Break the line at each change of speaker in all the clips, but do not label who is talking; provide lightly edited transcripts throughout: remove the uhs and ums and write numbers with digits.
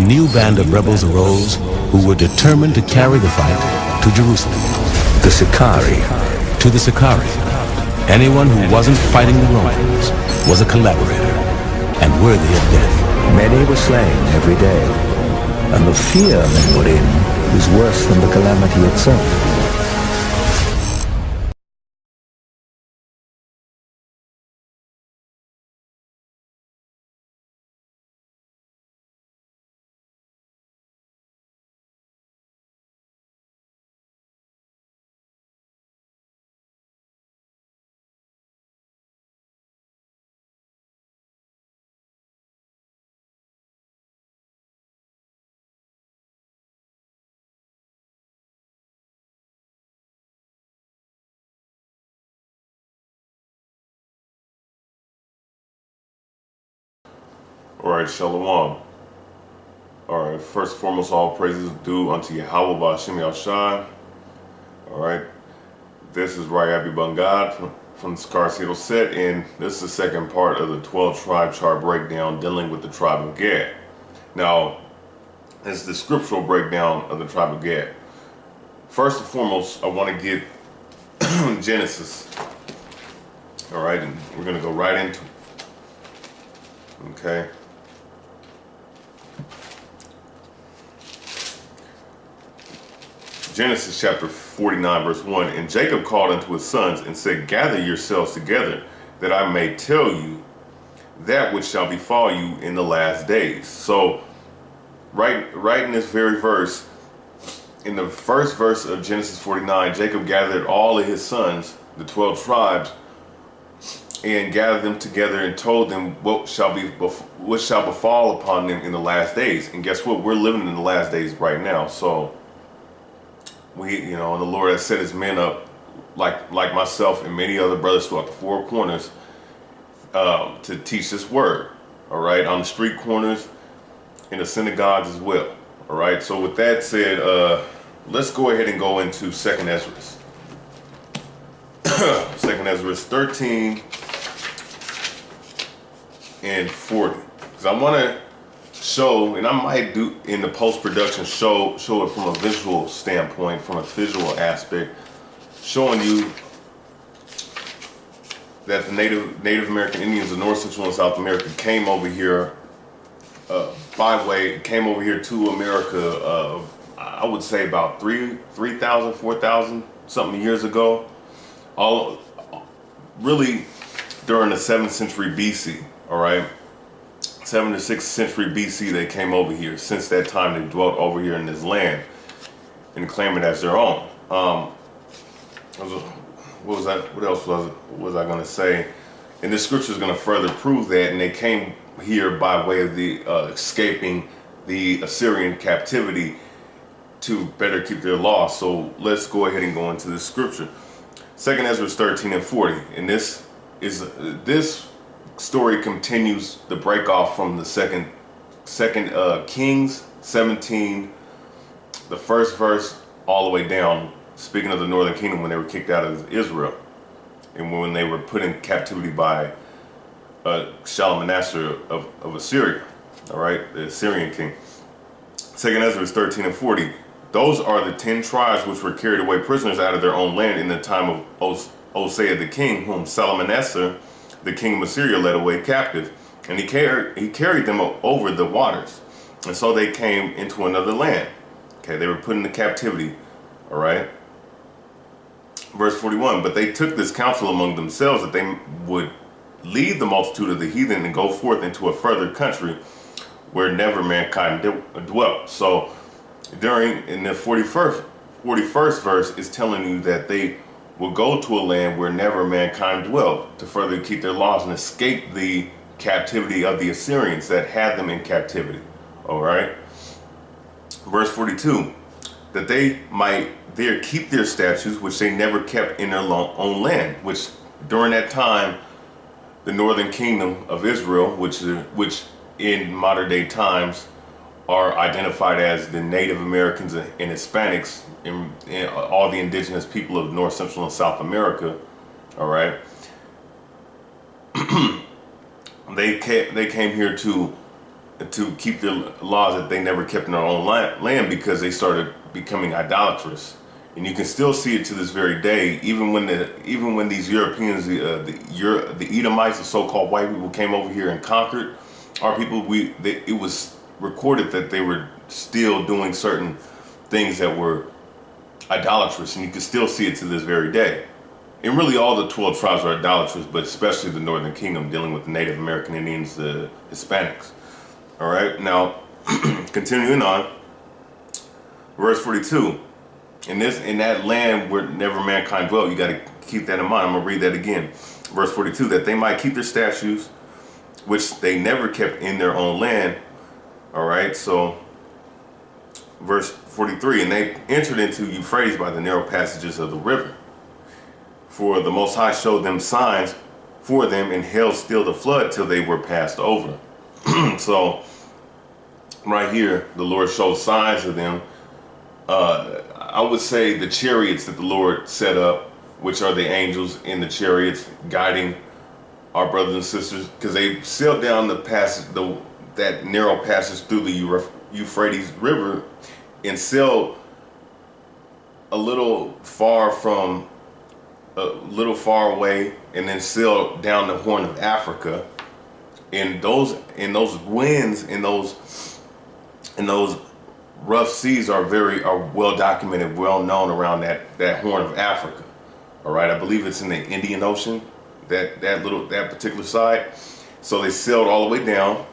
new band of rebels arose who were determined to carry the fight to Jerusalem. The SICARRI. To the SICARRI, anyone who wasn't fighting the Romans was a collaborator and worthy of death.
Many were slain every day, and the fear men were in is worse than the calamity itself.
Alright, Shalom. Alright, first and foremost, all praises due unto Yahweh Ba'Shem Yahushai. Alright, this is Rayabi Bungad from the SICARRI set, and this is the second part of the 12 tribe chart breakdown dealing with the tribe of Gad. Now, this is the scriptural breakdown of the tribe of Gad. First and foremost, I want to get Genesis. Alright, and we're going to go right into it. Okay. Genesis chapter 49 verse 1, and Jacob called unto his sons and said, gather yourselves together, that I may tell you that which shall befall you in the last days. So right in this very verse, in the first verse of Genesis 49, Jacob gathered all of his sons, the 12 tribes, and gathered them together and told them what shall befall upon them in the last days. And guess what? We're living in the last days right now. So we, and the Lord has set his men up, like myself and many other brothers throughout the four corners, to teach this word. All right, on the street corners, in the synagogues as well. All right. So with that said, let's go ahead and go into 2nd Ezra. 2nd Ezra 13 and 40, because I want to show, and I might do in the post-production show it from a visual standpoint, from a visual aspect, showing you that the Native American Indians of North, Central, and South America came over here came over here to America, I would say about 3,000, 4,000 something years ago, all really during the 7th century BC. All right, 7th to 6th century BC, they came over here. Since that time, they dwelt over here in this land and claim it as their own. What else was I going to say? And this scripture is going to further prove that. And they came here by way of the escaping the Assyrian captivity to better keep their law. So let's go ahead and go into this scripture. 2nd Ezra 13 and 40, and this story continues the break off from the second Kings 17, the first verse all the way down, speaking of the northern kingdom when they were kicked out of Israel and when they were put in captivity by Shalmaneser of Assyria. All right, the Assyrian king. 2nd Ezra 13 and 40. Those are the 10 tribes which were carried away prisoners out of their own land in the time of Hosea the king, whom Shalmaneser the king of Assyria led away captive, and he carried them over the waters, and so they came into another land. Okay, they were put into captivity. All right. Verse 41, but they took this counsel among themselves that they would lead the multitude of the heathen and go forth into a further country where never mankind dwelt. So in the 41st verse is telling you that they will go to a land where never mankind dwelt to further keep their laws and escape the captivity of the Assyrians that had them in captivity. All right. Verse 42, that they might there keep their statutes which they never kept in their own land, which during that time the northern kingdom of Israel, which in modern day times are identified as the Native Americans and Hispanics and all the indigenous people of North, Central, and South America. All right. They came here to to keep their laws that they never kept in their own land because they started becoming idolatrous. And you can still see it to this very day, even when these Europeans, the Edomites, the so-called white people, came over here and conquered our people. It was recorded that they were still doing certain things that were idolatrous, and you can still see it to this very day. And really, all the 12 tribes are idolatrous, but especially the Northern Kingdom, dealing with the Native American Indians, the Hispanics. All right, now continuing on, verse 42. In that land where never mankind dwelt, you got to keep that in mind. I'm gonna read that again. Verse 42, that they might keep their statutes, which they never kept in their own land. All right, so verse 43, and they entered into Euphrates by the narrow passages of the river. For the Most High showed them signs for them and held still the flood till they were passed over. So right here, the Lord showed signs of them. I would say the chariots that the Lord set up, which are the angels in the chariots guiding our brothers and sisters, because they sailed down the passage, that narrow passage through the Euphrates River, and sailed a little far away, and then sailed down the Horn of Africa. And those winds and those rough seas are well documented, well known around that Horn of Africa. All right, I believe it's in the Indian Ocean, that particular side. So they sailed all the way down.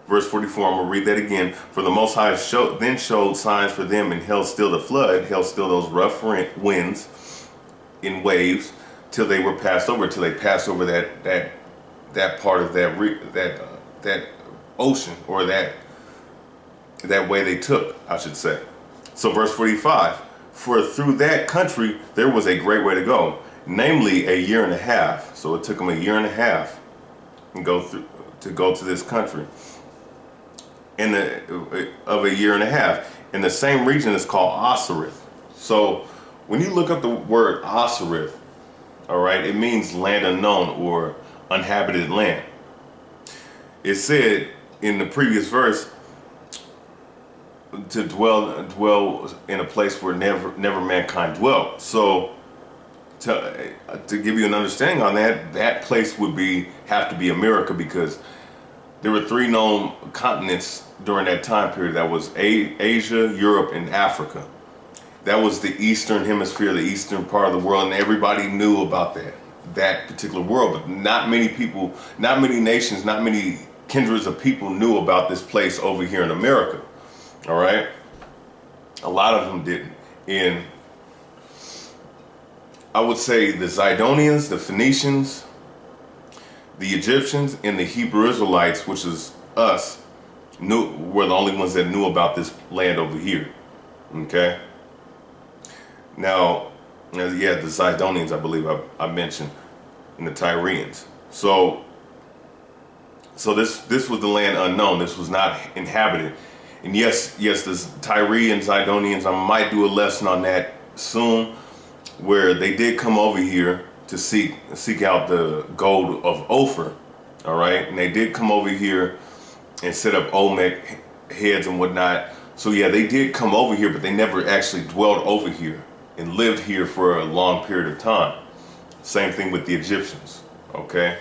Verse 44, I'm gonna read that again. For the Most High then showed signs for them and held still the flood, held still those rough winds in waves till they were passed over, till they passed over that part of that ocean, or that way they took, I should say. So verse 45, for through that country there was a great way to go, namely a year and a half. So it took them a year and a half and go to this country, of a year and a half. And the same region is called Asarith. So when you look up the word Asarith, all right, it means land unknown or uninhabited land. It said in the previous verse to dwell in a place where never mankind dwelt. So to give you an understanding on that place would have to be America, because there were 3 known continents during that time period. That was Asia, Europe, and Africa. That was the eastern hemisphere, the eastern part of the world, and everybody knew about that particular world. But not many people, not many nations, not many kindreds of people knew about this place over here in America. All right, a lot of them didn't. And I would say the Zidonians, the Phoenicians, the Egyptians, and the Hebrew Israelites, which is us, were the only ones that knew about this land over here. Okay. Now, yeah, the Zidonians, I believe I mentioned, and the Tyrians. So this was the land unknown. This was not inhabited. And yes, the Tyrians, Zidonians, I might do a lesson on that soon, where they did come over here to seek out the gold of Ophir. All right, and they did come over here and set up Olmec heads and whatnot. So yeah, they did come over here, but they never actually dwelled over here and lived here for a long period of time. Same thing with the Egyptians. Okay,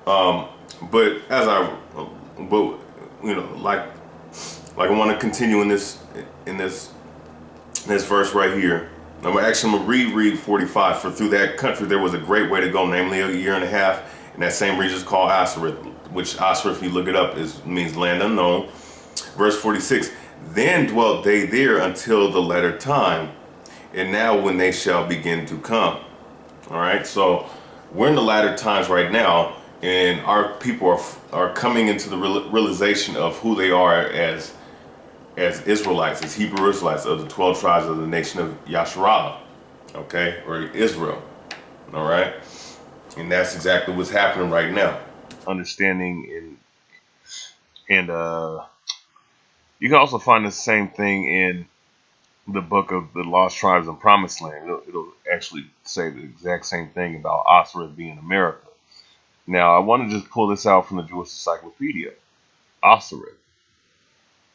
but like I want to continue in this verse right here. I'm gonna reread 45. For through that country there was a great way to go, namely a year and a half. And that same region is called Asarith, which Asarith, if you look it up, means land unknown. Verse 46. Then dwelt they there until the latter time, and now when they shall begin to come. All right. So we're in the latter times right now, and our people are coming into the realization of who they are as Israelites, as Hebrew Israelites of the 12 tribes of the nation of Yasharallah, okay, or Israel, all right? And that's exactly what's happening right now. Understanding and you can also find the same thing in the book of the Lost Tribes and Promised Land. It'll actually say the exact same thing about Asareth being America. Now, I want to just pull this out from the Jewish Encyclopedia. Asareth,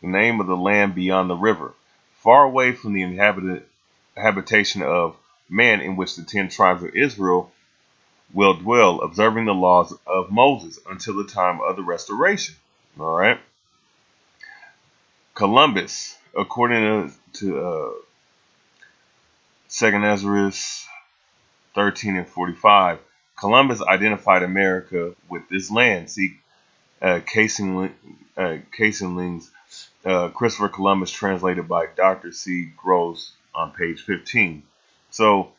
the name of the land beyond the river, far away from the habitation of man, in which the 10 tribes of Israel will dwell, observing the laws of Moses until the time of the restoration. All right. Columbus, according to 2nd Ezra 13 and 45, Columbus identified America with this land. See, Casing's Christopher Columbus, translated by Dr. C. Gross on page 15. So,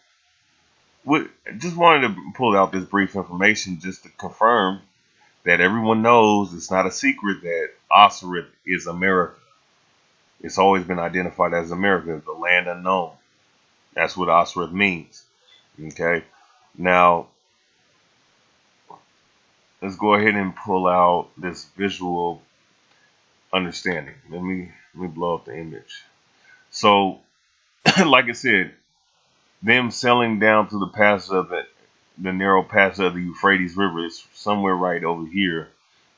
just wanted to pull out this brief information just to confirm that everyone knows it's not a secret that Asareth is America. It's always been identified as America, the land unknown. That's what Asareth means. Okay. Now, let's go ahead and pull out this visual understanding. Let me blow up the image. So, like I said, them sailing down through the passage of the narrow passage of the Euphrates River is somewhere right over here.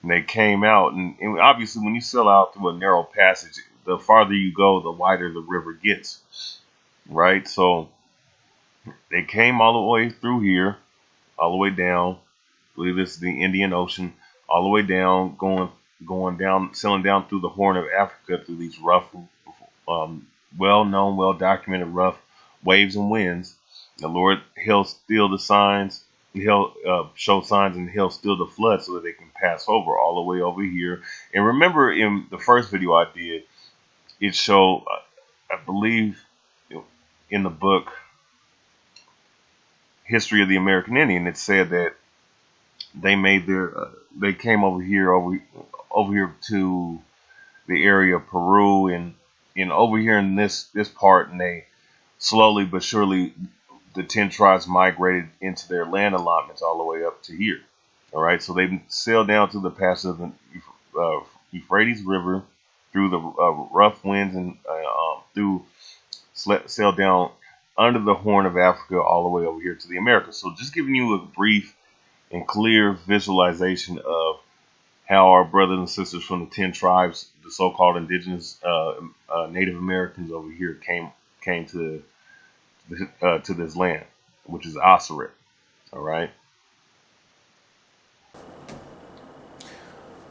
And they came out, and obviously when you sail out through a narrow passage, the farther you go, the wider the river gets, right? So they came all the way through here, all the way down. I believe this is the Indian Ocean, all the way down, going down, sailing down through the Horn of Africa through these rough, well-known, well-documented rough waves and winds. The Lord, he'll still the signs, he'll show signs, and he'll still the flood so that they can pass over all the way over here. And remember, in the first video I did, it showed, I believe, in the book History of the American Indian, it said that they made they came over here to the area of Peru and over here in this part, and they slowly but surely, the 10 tribes migrated into their land allotments all the way up to here. All right, so they sailed down to the passage of the Euphrates River through the rough winds and sailed down under the Horn of Africa all the way over here to the Americas. So just giving you a brief and clear visualization of how our brothers and sisters from the 10 tribes, the so-called indigenous Native Americans over here came to this land, which is Asareth. All right.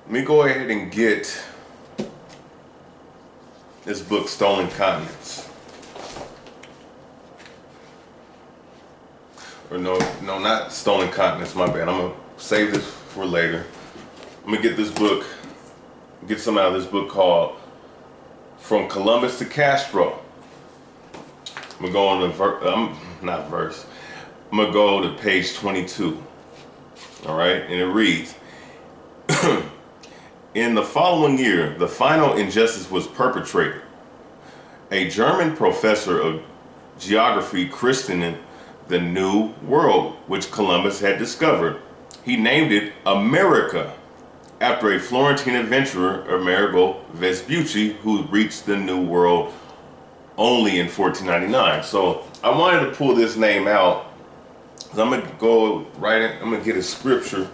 Let me go ahead and get this book, Stolen Continents. Or no, not Stolen Continents, my bad. I'm going to save this for later. I'm going to get this book, get some out of this book called From Columbus to Castro. I'm going to go on the I'm going to go to page 22. All right. And it reads, in the following year, the final injustice was perpetrated. A German professor of geography christened the New World, which Columbus had discovered. He named it America, after a Florentine adventurer, Amerigo Vespucci, who reached the New World only in 1499. So I wanted to pull this name out. I'm going to go right in, I'm going to get a scripture.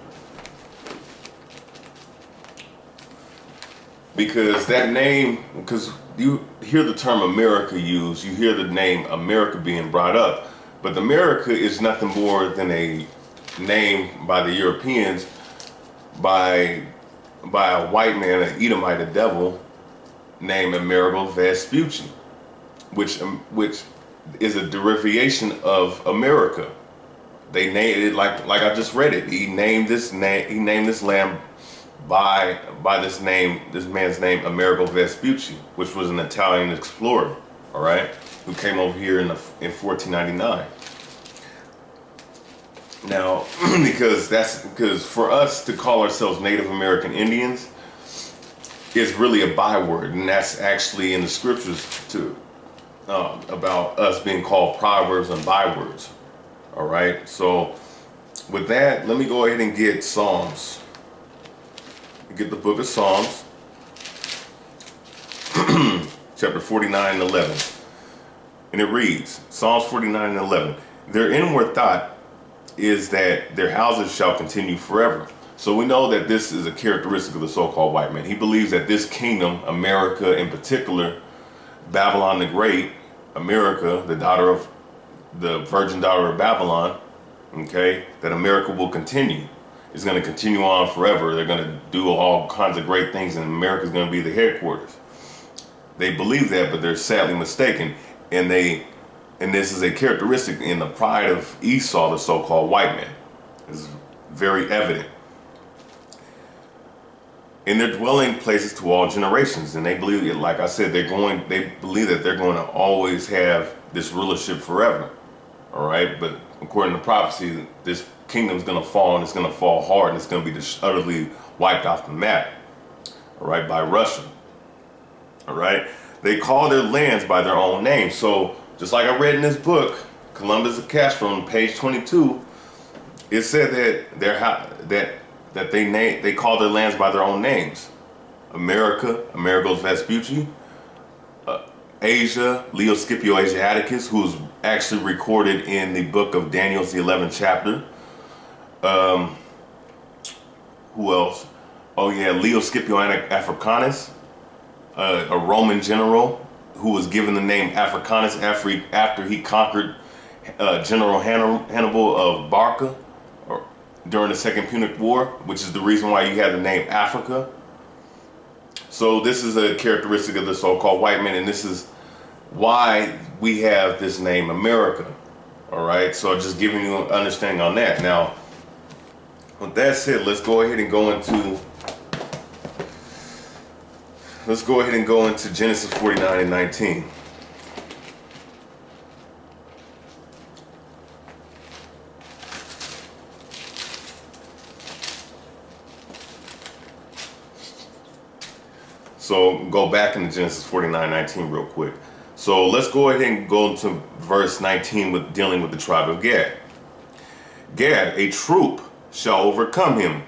Because that name, because you hear the term America used, you hear the name America being brought up. But America is nothing more than a name by the Europeans, by a white man, an Edomite, a devil, named Amerigo Vespucci, which is a derivation of America. They named it like I just read it. He named this land by this man's name, Amerigo Vespucci, which was an Italian explorer, all right, who came over here in 1499. Now, because for us to call ourselves Native American Indians is really a byword, and that's actually in the scriptures too, about us being called proverbs and bywords. All right. So with that, let me go ahead and get Psalms. Get the book of Psalms, chapter 49 and 11. And it reads, Psalms 49 and 11. Their inward thought is that their houses shall continue forever. So we know that this is a characteristic of the so-called white man. He believes that this kingdom, America in particular, Babylon the Great, America, the virgin daughter of Babylon, okay, that America will continue. It's going to continue on forever. They're going to do all kinds of great things, and America is going to be the headquarters. They believe that, but they're sadly mistaken. And this is a characteristic in the pride of Esau, the so-called white man. It's very evident. In their dwelling places to all generations, and they believe, like I said, they believe that they're going to always have this rulership forever. All right, but according to prophecy, this kingdom is going to fall, and it's going to fall hard, and it's going to be just utterly wiped off the map. All right, by Russia. All right, they call their lands by their own name. So just like I read in this book, Columbus of Castro, on page 22, it said that they call their lands by their own names. America, Amerigos Vespucci. Asia, Leo Scipio Asiaticus, who's actually recorded in the book of Daniel's, the 11th chapter. Who else? Oh yeah, Leo Scipio Africanus, a Roman general who was given the name Africanus after he conquered General Hannibal of Barca during the Second Punic War, which is the reason why you have the name Africa. So this is a characteristic of the so-called white man, and this is why we have this name America. All right, so just giving you an understanding on that. Now, with that said, let's go ahead and go into Genesis 49 and 19. So go back into Genesis 49:19 real quick. So let's go ahead and go into verse 19 with dealing with the tribe of Gad. Gad, a troop shall overcome him,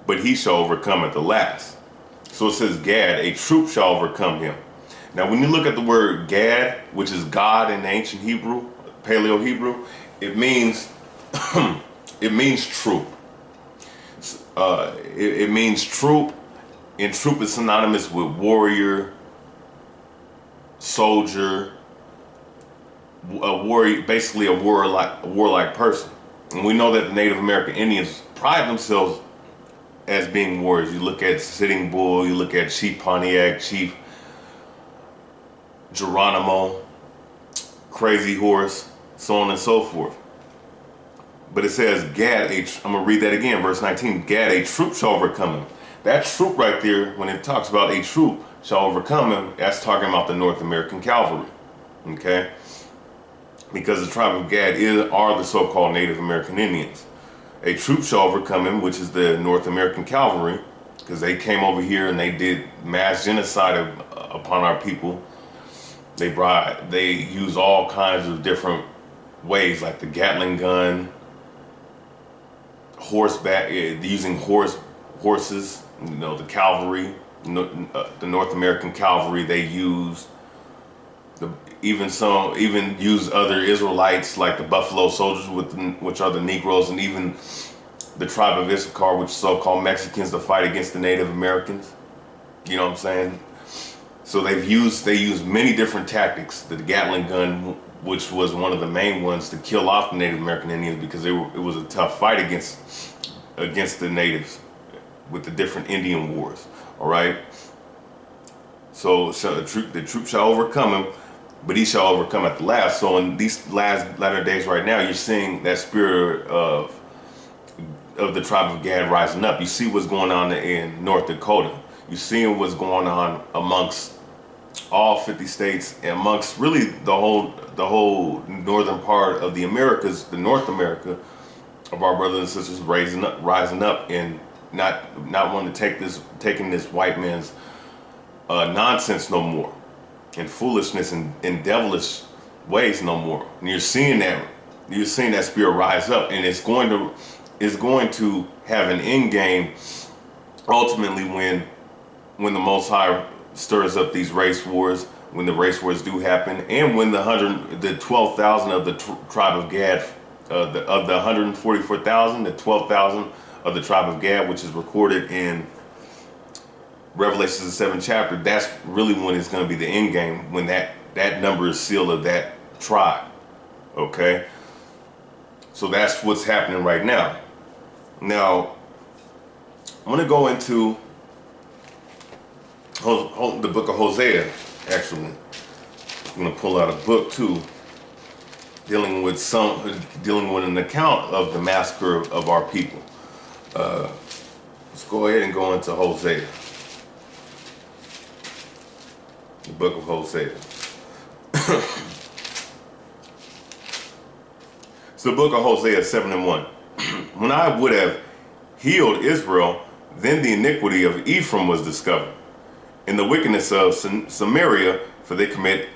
but he shall overcome at the last. So it says Gad, a troop shall overcome him. Now when you look at the word Gad, which is God in ancient Hebrew, Paleo Hebrew, it means it means troop. It means troop. And troop is synonymous with warrior, soldier, basically a warlike person. And we know that the Native American Indians pride themselves as being warriors. You look at Sitting Bull, you look at Chief Pontiac, Chief Geronimo, Crazy Horse, so on and so forth. But it says, Gad, I'm going to read that again, verse 19. Gad, a troop shall overcome him. That troop right there, when it talks about a troop shall overcome him, that's talking about the North American cavalry, okay? Because the tribe of Gad are the so-called Native American Indians. A troop shall overcome him, which is the North American cavalry, because they came over here and they did mass genocide upon our people. They use all kinds of different ways, like the Gatling gun, horseback, using horses. You know, the cavalry, the North American cavalry, they use even use other Israelites like the Buffalo Soldiers, which are the Negroes, and even the tribe of Issachar, which is so-called Mexicans, to fight against the Native Americans. You know what I'm saying? So they use many different tactics. The Gatling gun, which was one of the main ones to kill off the Native American Indians, because it was a tough fight against the natives with the different Indian wars. All right. So the troop shall overcome him, but he shall overcome at the last. So in these latter days right now, you're seeing that spirit of the tribe of Gad rising up. You see what's going on in North Dakota. You're seeing what's going on amongst all 50 states, and amongst really the whole northern part of the Americas, the North America, of our brothers and sisters rising up and not wanting to taking this white man's nonsense no more, and foolishness and devilish ways no more. And you're seeing that spirit rise up, and it's going to have an end game ultimately when the Most High stirs up these race wars, when the race wars do happen, and when the 12,000 of the tribe of Gad, of the 144,000, the 12,000 of the tribe of Gad, which is recorded in Revelation, the 7th chapter, that's really when it's going to be the end game, when that number is sealed of that tribe. Okay? So that's what's happening right now. Now, I'm going to go into the book of Hosea, actually. I'm going to pull out a book, too, dealing with an account of the massacre of our people. Let's go ahead and go into Hosea. The book of Hosea. It's the book of Hosea 7:1. When I would have healed Israel, then the iniquity of Ephraim was discovered, in the wickedness of Samaria, for they commit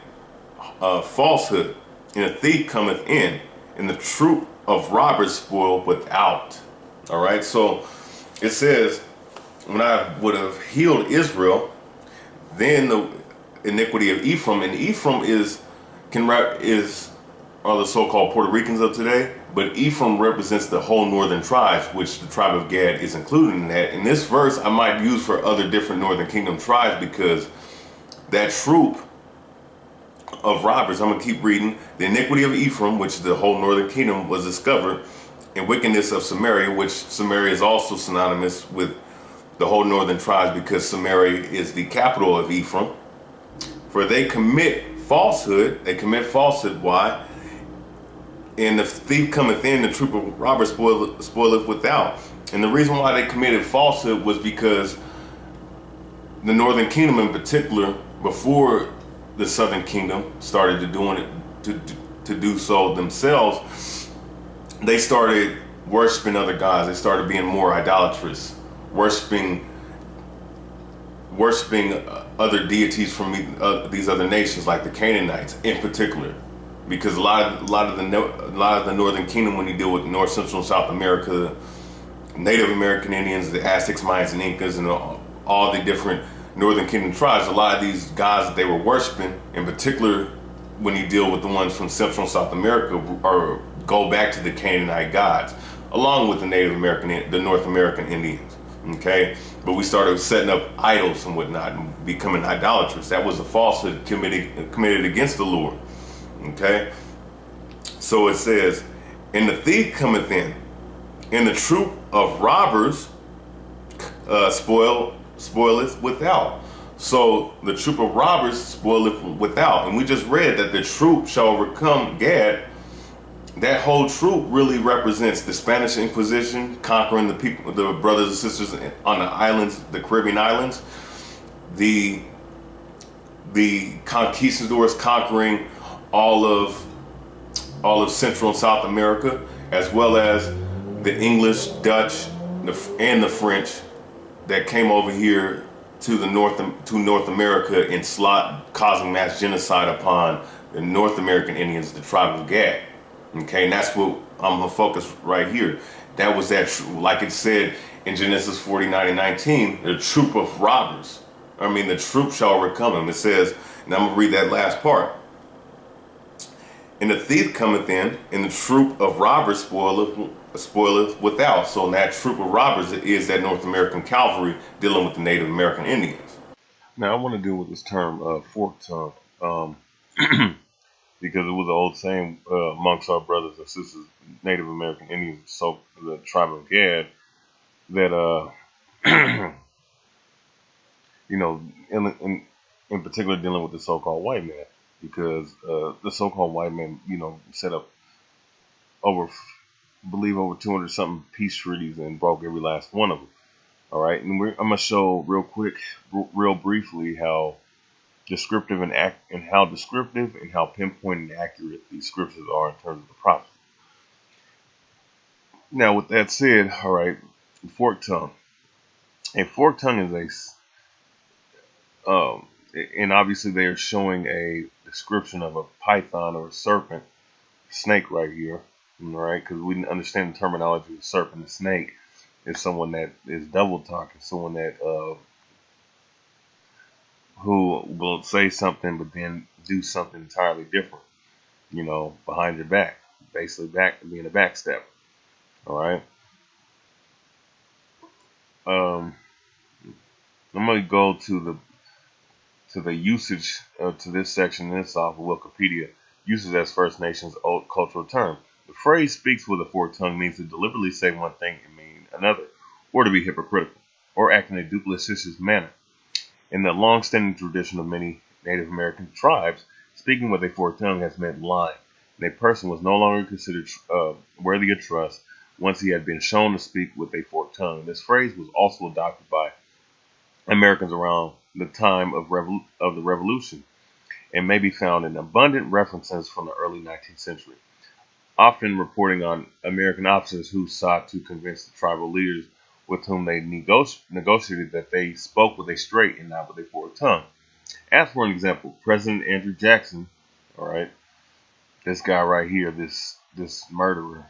falsehood, and a thief cometh in, and the troop of robbers spoil without. All right, so it says, when I would have healed Israel, then the iniquity of Ephraim, and Ephraim are the so-called Puerto Ricans of today, but Ephraim represents the whole northern tribes, which the tribe of Gad is included in that. In this verse, I might use for other different northern kingdom tribes, because that troop of robbers, I'm going to keep reading, the iniquity of Ephraim, which is the whole northern kingdom, was discovered, and wickedness of Samaria, which Samaria is also synonymous with the whole northern tribes, because Samaria is the capital of Ephraim. For they commit falsehood. They commit falsehood. Why? And the thief cometh in, the troop of robbers spoileth without. And the reason why they committed falsehood was because the northern kingdom in particular, before the southern kingdom started to do so themselves, they started worshiping other gods. They started being more idolatrous, worshiping other deities from these other nations, like the Canaanites in particular. Because a lot of the northern kingdom, when you deal with North, Central, and South America, Native American Indians, the Aztecs, Mayans, and Incas, and all the different northern kingdom tribes, a lot of these gods that they were worshiping, in particular, when you deal with the ones from Central and South America, go back to the Canaanite gods, along with the Native American, the North American Indians. Okay, but we started setting up idols and whatnot, and becoming idolatrous. That was a falsehood committed against the Lord. Okay, so it says, and the thief cometh in, and the troop of robbers spoileth without. So the troop of robbers spoileth without. And we just read that the troop shall overcome Gad. That whole troop really represents the Spanish Inquisition, conquering the people, the brothers and sisters on the islands, the Caribbean islands. The conquistadors conquering all of Central and South America, as well as the English, Dutch, and the French that came over here to North America and causing mass genocide upon the North American Indians, the tribe of Gad. Okay, and that's what I'm gonna focus right here. That was like it said in Genesis 49:19, the troop of robbers. The troop shall overcome him. It says, and I'm gonna read that last part. And the thief cometh in, and the troop of robbers spoileth without. So that troop of robbers is that North American cavalry dealing with the Native American Indians. Now I want to deal with this term forked tongue, because it was an old saying amongst our brothers and sisters, Native American Indians, so the tribe of Gad, that in particular dealing with the so-called white man. Because the so-called white man, set up over 200 something peace treaties and broke every last one of them. All right, and I'm gonna show real briefly how descriptive and how pinpoint and accurate these scriptures are in terms of the prophecy. Now, with that said, all right, forked tongue. A forked tongue is and obviously they are showing a description of a python or a serpent, snake right here, all right? Because we didn't understand the terminology of serpent and snake. Is someone that is double talking, someone that who will say something but then do something entirely different, behind your back, basically being a backstabber, all right? I'm going to go to the usage to this section in this off of Wikipedia. Uses as First Nations old cultural term. The phrase "speaks with a forked tongue" means to deliberately say one thing and mean another, or to be hypocritical, or act in a duplicitous manner. In the long-standing tradition of many Native American tribes, speaking with a forked tongue has meant lying, and a person was no longer considered worthy of trust once he had been shown to speak with a forked tongue. This phrase was also adopted by Americans around the time of the Revolution, and may be found in abundant references from the early 19th century, often reporting on American officers who sought to convince the tribal leaders with whom they negotiated that they spoke with a straight and not with a forked tongue. As for an example, President Andrew Jackson, all right, this guy right here, this murderer,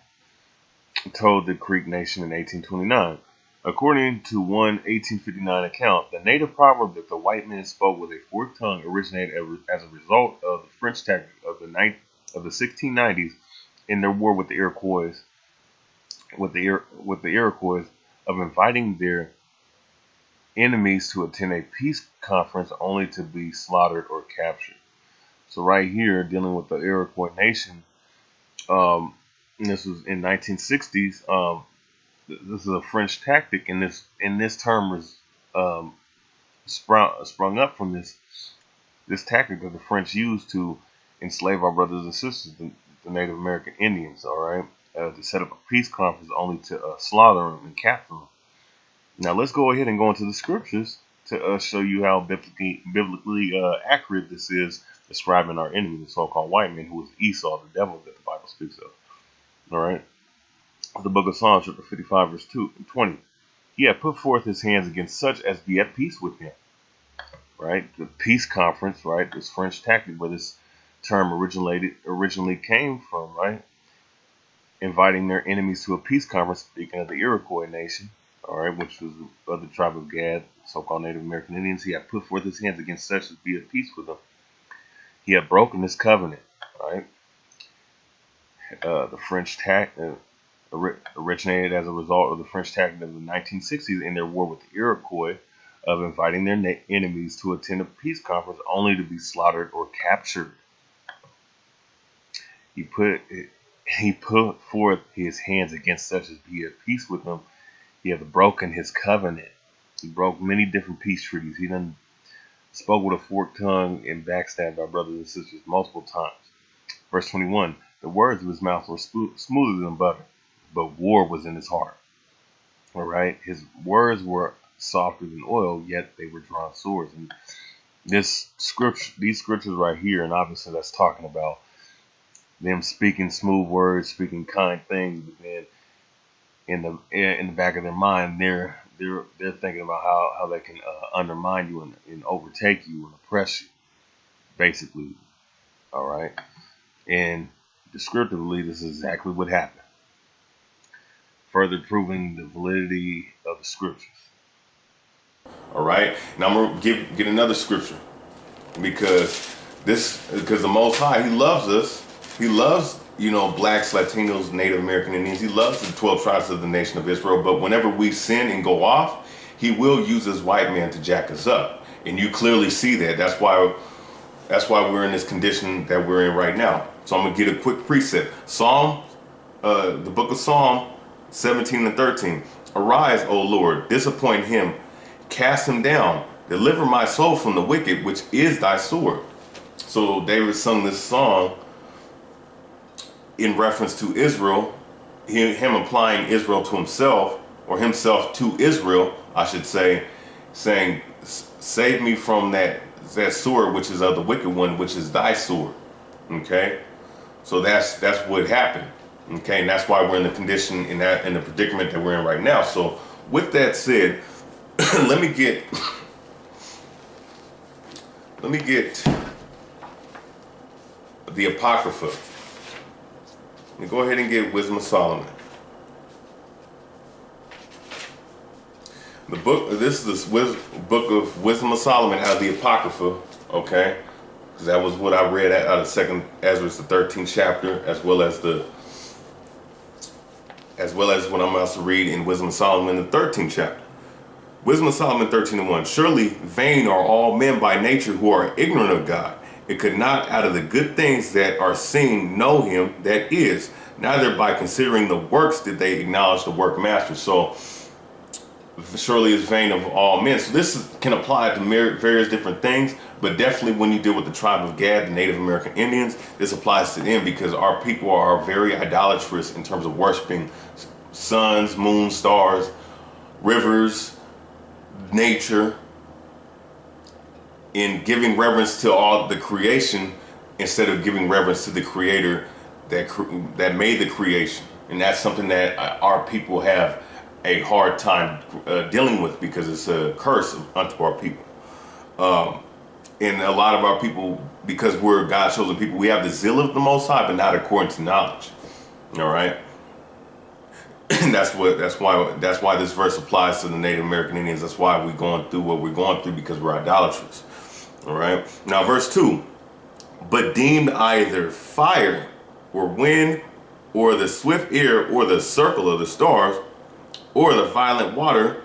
told the Creek Nation in 1829. According to one 1859 account, the native proverb that the white men spoke with a forked tongue originated as a result of the French tactic of the 1690s in their war with the Iroquois, of inviting their enemies to attend a peace conference only to be slaughtered or captured. So right here, dealing with the Iroquois Nation, and this was in 1960s. This is a French tactic, and this term was sprung up from this tactic that the French used to enslave our brothers and sisters, the Native American Indians. All right, to set up a peace conference only to slaughter them and capture them. Now let's go ahead and go into the scriptures to show you how biblically accurate this is describing our enemy, the so-called white man, who is Esau, the devil that the Bible speaks of. All right. The book of Psalms, chapter 55, verse 2 and 20. He had put forth his hands against such as be at peace with him. Right? The peace conference, right? This French tactic where this term originally came from, right? Inviting their enemies to a peace conference, speaking of the Iroquois Nation, all right, which was of the tribe of Gad, so-called Native American Indians. He had put forth his hands against such as be at peace with them. He had broken his covenant, right? The French tactic originated as a result of the French tactic of the 1960s in their war with the Iroquois of inviting their enemies to attend a peace conference only to be slaughtered or captured. He put forth his hands against such as be at peace with them. He had broken his covenant. He broke many different peace treaties. He done spoke with a forked tongue and backstabbed our brothers and sisters multiple times. Verse 21, the words of his mouth were smoother than butter, but war was in his heart. All right, his words were softer than oil, yet they were drawn swords. And these scriptures right here, and obviously that's talking about them speaking smooth words, speaking kind things, but then in the back of their mind, they're thinking about how they can undermine you and overtake you and oppress you, basically. All right, and descriptively, this is exactly what happened, further proving the validity of the scriptures. All right, now I'm gonna get another scripture because the Most High, He loves us. He loves, blacks, Latinos, Native American Indians. He loves the 12 tribes of the nation of Israel. But whenever we sin and go off, He will use this white man to jack us up, and you clearly see that. That's why we're in this condition that we're in right now. So I'm gonna get a quick precept. The book of Psalm 17 and 13. Arise, O Lord, disappoint him, cast him down, deliver my soul from the wicked, which is thy sword. So David sung this song in reference to Israel, him applying Israel to himself, or himself to Israel, I should say, saying, save me from that sword, which is of the wicked one, which is thy sword. Okay, so that's what happened. Okay, and that's why we're in the condition, in the predicament that we're in right now. So with that said, let me get the Apocrypha. Let me go ahead and get Wisdom of Solomon. This is the book of Wisdom of Solomon out of the Apocrypha, okay? Because that was what I read out of 2nd Ezra, the 13th chapter, as well as what I'm about to read in Wisdom of Solomon, the 13th chapter. Wisdom of Solomon 13:1. Surely vain are all men by nature who are ignorant of God. It could not out of the good things that are seen know him that is. Neither by considering the works did they acknowledge the work master. So surely is vain of all men. So this can apply to various different things, but definitely when you deal with the tribe of Gad, the Native American Indians, this applies to them because our people are very idolatrous in terms of worshiping suns, moon, stars, rivers, nature, in giving reverence to all the creation instead of giving reverence to the creator that made the creation. And that's something that our people have a hard time dealing with because it's a curse unto our people. And a lot of our people, because we're God's chosen people, we have the zeal of the Most High, but not according to knowledge. All right. And that's why this verse applies to the Native American Indians. That's why we're going through what we're going through, because we're idolatrous. All right. Now, verse 2. But deemed either fire or wind or the swift air or the circle of the stars or the violent water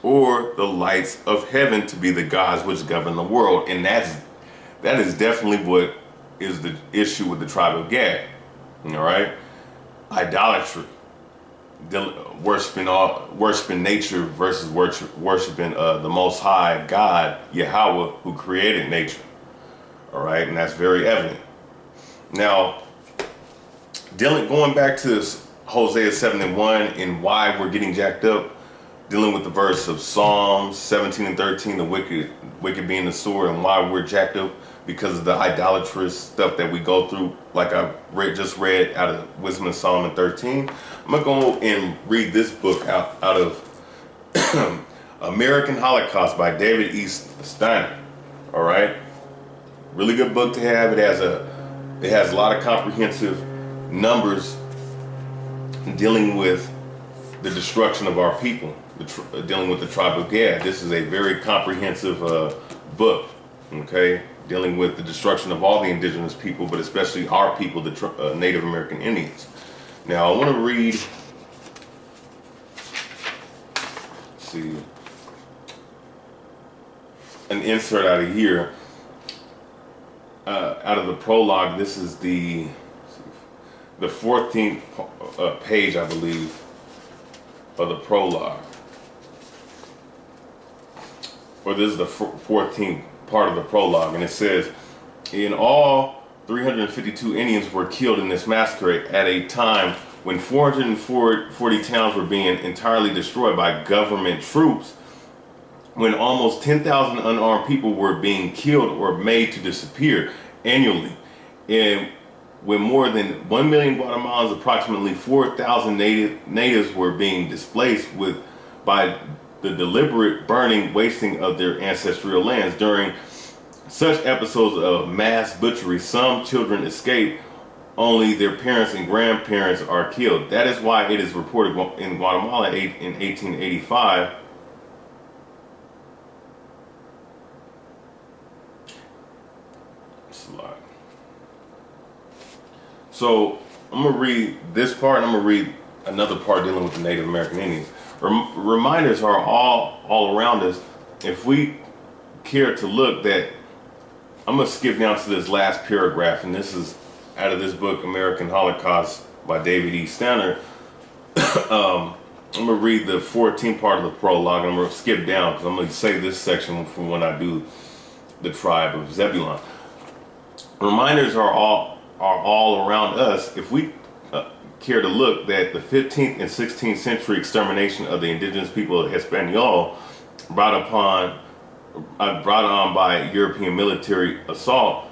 or the lights of heaven to be the gods which govern the world. And that is definitely what is the issue with the tribe of Gad. All right. Idolatry. Worshiping nature versus worshiping the Most High God, Yahweh, who created nature. All right, and that's very evident. Now, going back to Hosea 7:1 and why we're getting jacked up, dealing with the verse of Psalms 17:13, the wicked being the sword, and why we're jacked up because of the idolatrous stuff that we go through, like I just read out of Wisdom of Solomon 13. I'm going to go and read this book out of American Holocaust by David E. Steiner. All right? Really good book to have. It has a lot of comprehensive numbers dealing with the destruction of our people, dealing with the tribe of Gad. This is a very comprehensive book, okay? Dealing with the destruction of all the indigenous people, but especially our people, the Native American Indians. Now, I want to read, let's see, an insert out of here, out of the prologue. This is the 14th page, I believe, of the prologue. Or this is the 14th part of the prologue, and it says, in all, 352 Indians were killed in this massacre at a time when 440 towns were being entirely destroyed by government troops, when almost 10,000 unarmed people were being killed or made to disappear annually, and when more than 1 million Guatemalans, approximately 4,000 natives were being displaced by the deliberate burning, wasting of their ancestral lands. During such episodes of mass butchery, some children escape, only their parents and grandparents are killed. That is why it is reported in Guatemala in 1885 So I'm going to read this part, and I'm going to read another part dealing with the Native American Indians. Reminders are all around us. If we care to look, that I'm going to skip down to this last paragraph, and this is out of this book, American Holocaust by David E. Steiner. I'm going to read the 14th part of the prologue, and I'm going to skip down because I'm going to say this section from when I do the tribe of Zebulon. Reminders are all around us. If we care to look, that the 15th and 16th century extermination of the indigenous people of Hispaniola brought on by European military assault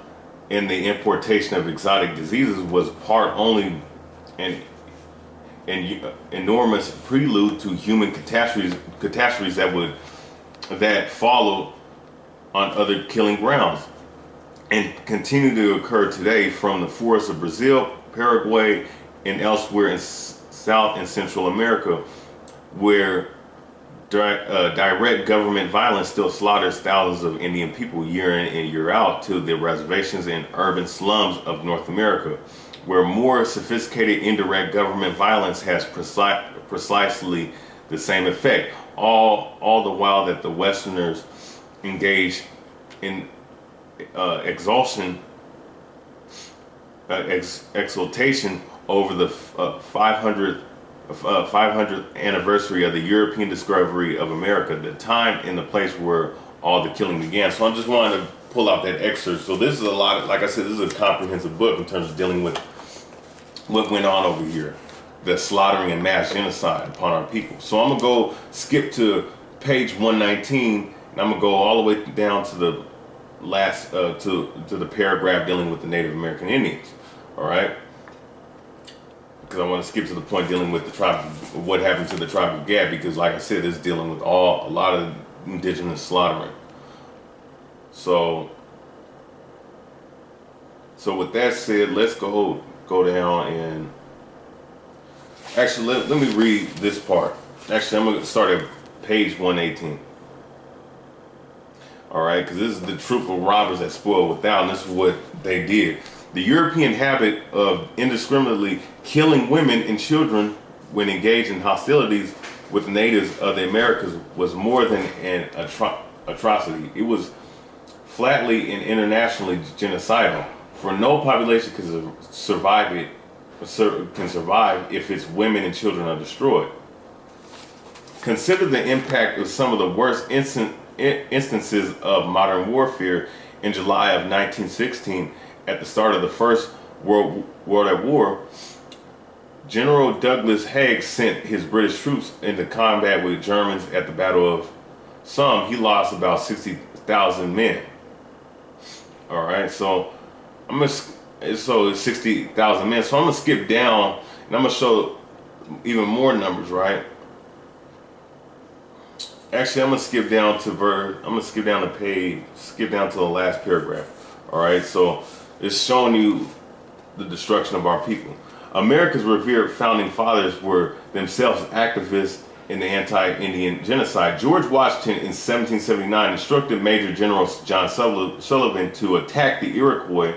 and the importation of exotic diseases was part only an enormous prelude to human catastrophes that followed on other killing grounds and continue to occur today from the forests of Brazil, Paraguay, and elsewhere in South and Central America, where direct government violence still slaughters thousands of Indian people year in and year out to the reservations and urban slums of North America, where more sophisticated indirect government violence has precisely the same effect. All the while that the Westerners engaged in exultation over the 500th anniversary of the European discovery of America, the time and the place where all the killing began. So I just wanted to pull out that excerpt. So this is a lot of, like I said, this is a comprehensive book in terms of dealing with what went on over here, the slaughtering and mass genocide upon our people. So I'm gonna go skip to page 119, and I'm gonna go all the way down to the last to the paragraph dealing with the Native American Indians. All right, because I want to skip to the point dealing with the tribe, what happened to the tribe of Gad, because like I said, it's dealing with a lot of indigenous slaughtering. So with that said, let's go down and actually let me read this part. Actually, I'm gonna start at page 118. All right, because this is the troop of robbers that spoiled without, and this is what they did. The European habit of indiscriminately killing women and children when engaged in hostilities with the natives of the Americas was more than an atrocity. It was flatly and internationally genocidal. For no population can survive if its women and children are destroyed. Consider the impact of some of the worst instances of modern warfare. In July of 1916, at the start of the First World War, General Douglas Haig sent his British troops into combat with Germans at the Battle of Somme. He lost about 60,000 men. All right, so it's 60,000 men. So I'm gonna skip down and I'm gonna show even more numbers, right? Actually, I'm gonna skip down to the last paragraph. All right, so it's showing you the destruction of our people. America's revered founding fathers were themselves activists in the anti-Indian genocide. George Washington in 1779 instructed Major General John Sullivan to attack the Iroquois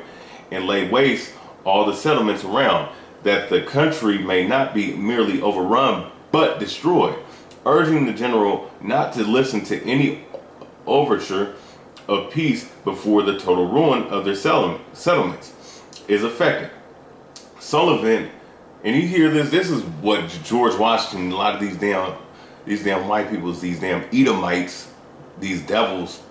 and lay waste all the settlements around, that the country may not be merely overrun but destroyed, urging the general not to listen to any overture of peace before the total ruin of their settlements is effected. Sullivan, and you hear this is what George Washington, a lot of these damn white people, these damn Edomites, these devils,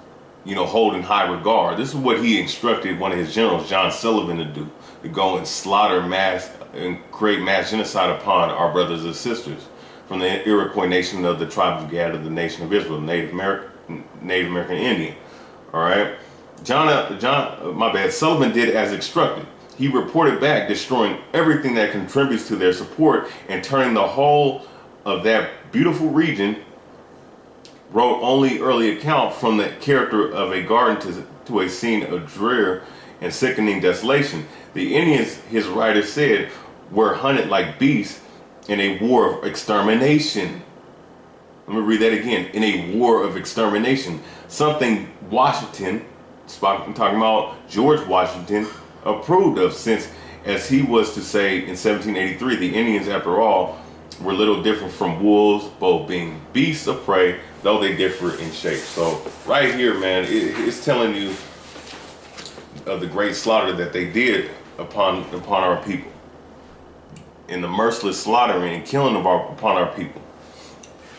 hold in high regard. This is what he instructed one of his generals, John Sullivan, to do, to go and slaughter mass and create mass genocide upon our brothers and sisters from the Iroquois nation of the tribe of Gad of the nation of Israel, Native American Indian. All right, Sullivan did as instructed. He reported back, destroying everything that contributes to their support and turning the whole of that beautiful region, wrote only early account from the character of a garden to a scene of drear and sickening desolation. The Indians, his writer said, were hunted like beasts in a war of extermination. Let me read that again. In a war of extermination. Something Washington, I'm talking about George Washington, approved of, since, as he was to say in 1783, the Indians, after all, were little different from wolves, both being beasts of prey, though they differ in shape. So right here, man, it's telling you of the great slaughter that they did upon our people, in the merciless slaughtering and killing upon our people.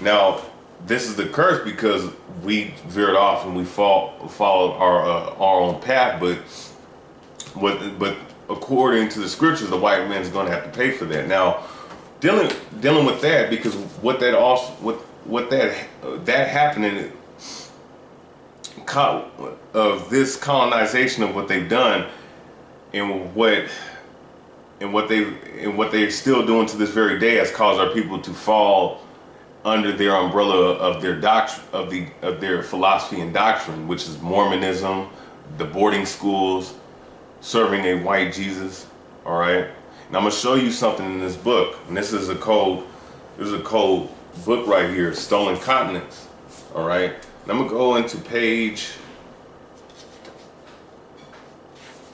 Now, this is the curse because we veered off and we followed our own path, but according to the scriptures, the white man's going to have to pay for that. Now, dealing with that, because that happening of this colonization of what they've done and what they're still doing to this very day has caused our people to fall under their umbrella of their doctrine, of their philosophy and doctrine, which is Mormonism, the boarding schools, serving a white Jesus. All right, and I'm gonna show you something in this book, and this is a cold book right here, Stolen Continents. All right, and I'm gonna go into page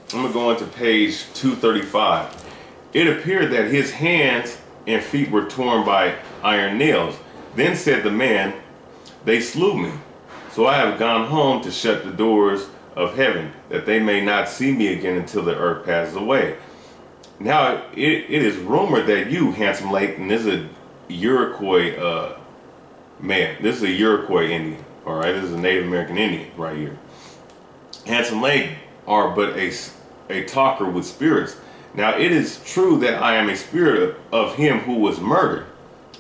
235. It appeared that his hands and feet were torn by iron nails. Then said the man, they slew me. So I have gone home to shut the doors of heaven, that they may not see me again until the earth passes away. Now, it is rumored that you, Handsome Lake, and this is a Iroquois man. This is a Iroquois Indian, all right? This is a Native American Indian right here. Handsome Lake are but a talker with spirits. Now, it is true that I am a spirit of him who was murdered.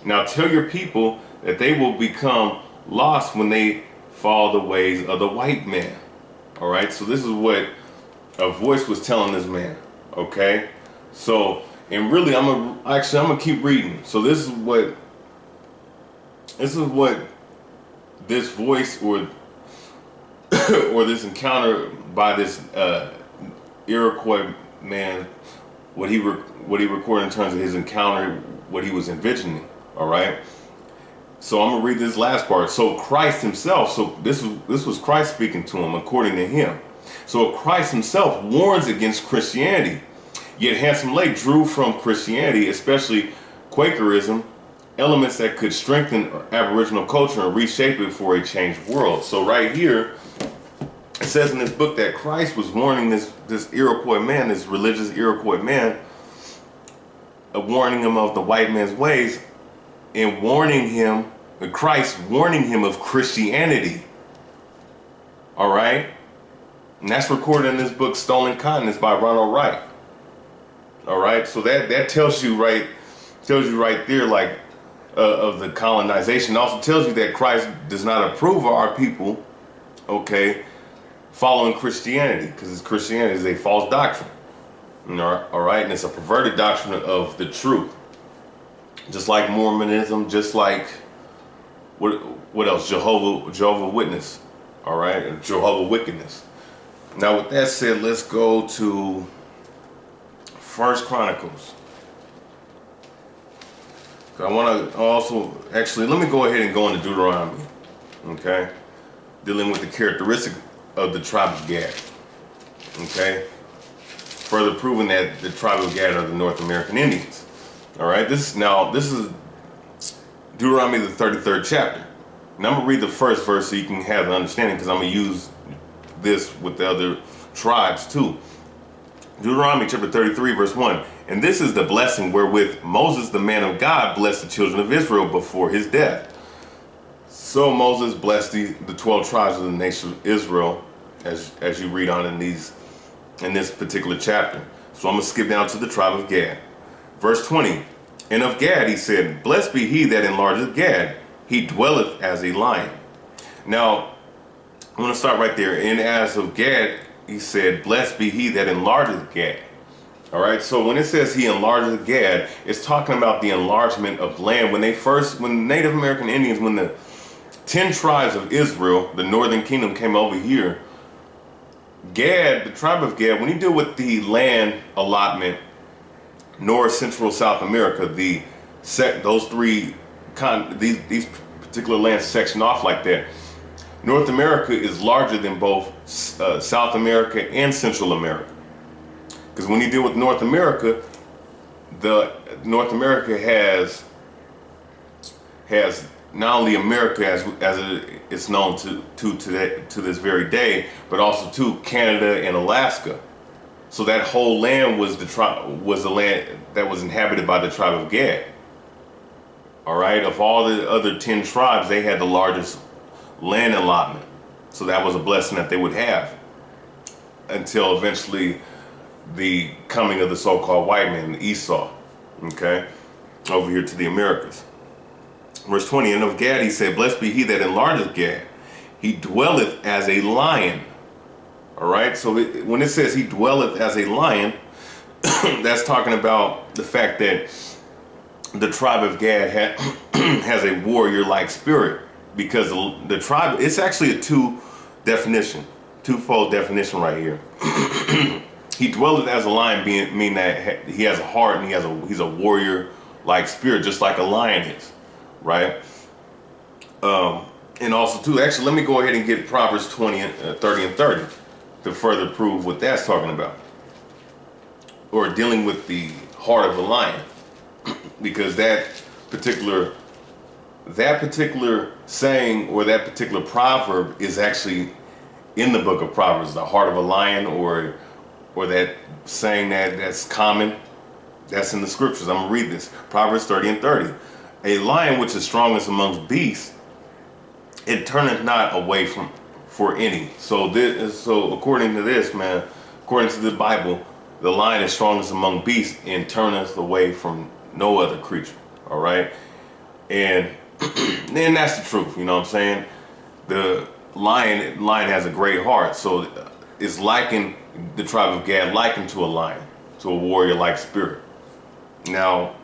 Now, tell your people that they will become lost when they follow the ways of the white man. All right, so this is what a voice was telling this man. Okay, so and really, I'm gonna keep reading. So this is what this voice or this encounter by this Iroquois man, what he recorded in terms of his encounter, what he was envisioning. All right. So I'm gonna read this last part. So Christ himself, so this was Christ speaking to him according to him. So Christ himself warns against Christianity. Yet Handsome Lake drew from Christianity, especially Quakerism, elements that could strengthen Aboriginal culture and reshape it for a changed world. So right here, it says in this book that Christ was warning this Iroquois man, this religious Iroquois man, warning him of the white man's ways, and warning him, Christ warning him of Christianity. All right, and that's recorded in this book, Stolen Continents by Ronald Wright. All right, so that tells you right there, like of the colonization. It also tells you that Christ does not approve of our people, okay, following Christianity, because Christianity is a false doctrine. You know, all right, and it's a perverted doctrine of the truth. Just like Mormonism, just like what else? Jehovah Witness, all right, Jehovah Wickedness. Now, with that said, let's go to 1 Chronicles. I want to also actually let me go ahead and go into Deuteronomy, okay, dealing with the characteristic of the tribe of Gad, okay, further proving that the tribe of Gad are the North American Indians. All right, this is Deuteronomy, the 33rd chapter. And I'm going to read the first verse so you can have an understanding, because I'm going to use this with the other tribes too. Deuteronomy chapter 33, verse 1. And this is the blessing wherewith Moses, the man of God, blessed the children of Israel before his death. So Moses blessed the 12 tribes of the nation of Israel, as you read on in this particular chapter. So I'm going to skip down to the tribe of Gad. Verse 20, and of Gad he said, blessed be he that enlargeth Gad, he dwelleth as a lion. Now, I'm going to start right there. And as of Gad, he said, blessed be he that enlargeth Gad. All right, so when it says he enlargeth Gad, it's talking about the enlargement of land. When Native American Indians, when the 10 tribes of Israel, the northern kingdom, came over here, Gad, the tribe of Gad, when you deal with the land allotment, North, Central, South America, these particular lands section off like that. North America is larger than both South America and Central America, because when you deal with North America, North America has not only America as it's known to this very day, but also to Canada and Alaska. So that whole land was the land that was inhabited by the tribe of Gad. All right, of all the other 10 tribes, they had the largest land allotment. So that was a blessing that they would have until eventually the coming of the so-called white man, Esau, okay, over here to the Americas. Verse 20, and of Gad he said, blessed be he that enlargeth Gad, he dwelleth as a lion. All right, so when it says he dwelleth as a lion, that's talking about the fact that the tribe of Gad has a warrior-like spirit, because the tribe, it's actually a twofold definition right here. He dwelleth as a lion, meaning that he has a heart and he's a warrior-like spirit, just like a lion is, right? And also too, actually, let me go ahead and get Proverbs 30 and 30 to further prove what that's talking about, or dealing with the heart of a lion, because that particular that particular saying or that particular proverb is actually in the book of Proverbs, the heart of a lion, or that saying that's common, that's in the scriptures. I'm gonna read this. Proverbs 30:30. A lion which is strongest amongst beasts, it turneth not away for any. So according to this, man, according to the Bible, the lion is strongest among beasts and turneth away from no other creature. All right, and then that's the truth. You know what I'm saying? The lion has a great heart, so it's likened, the tribe of Gad likened to a lion, to a warrior-like spirit. Now,